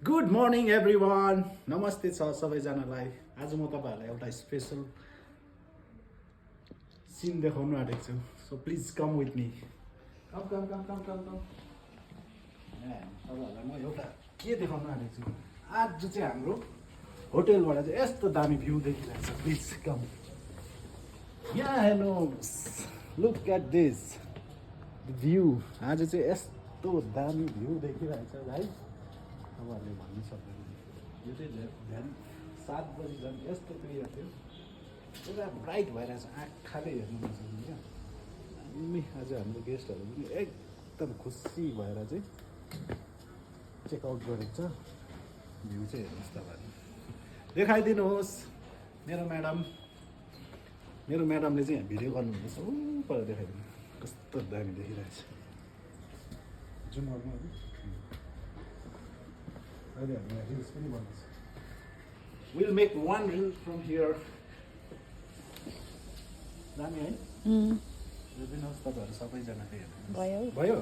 Good morning everyone, नमस्ते छ सबैजनालाई। आज म तपाईँहरूलाई एउटा स्पेसल सिन देखाउनु आँटेको छु। So please come with me. Come come come come come come. तपाईँहरूलाई म एउटा के देखाउनु आँटेको छु। आज चाहिँ हाम्रो होटेलबाट चाहिँ यस्तो दामी भ्यू देखिरहेको छ। प्लिज कम। यहाँ हेर्नुहोस्, लुक एट दिस भ्यू। आज चाहिँ यस्तो दामी भ्यू देखिरहेको छ भाइ, तपाईँहरूले भन्नु सक्दैन। यो चाहिँ बिहान 7 बजी झन् यस्तो क्लियर थियो, पुरा ब्राइट भइरहेछ, आँखाले हेर्नु नसक्नु क्या। अनि आज हाम्रो गेस्टहरू पनि एकदम खुसी भएर चाहिँ चेकआउट गरेको छ। भ्यू चाहिँ हेर्नुहोस् तपाईँहरूले, देखाइदिनुहोस्। मेरो म्याडमले चाहिँ यहाँ भिडियो गर्नुहुँदैछ। पर देखाइदिनु कस्तो दामी देखिरहेछ। जुन गर्नु अहिले हामी रिल्स पनि भन्दैछ। Will make one reel from here. दामी है? हेरिदिनुहोस् तपाईँहरू सबैजनाले हेर्नु भयो।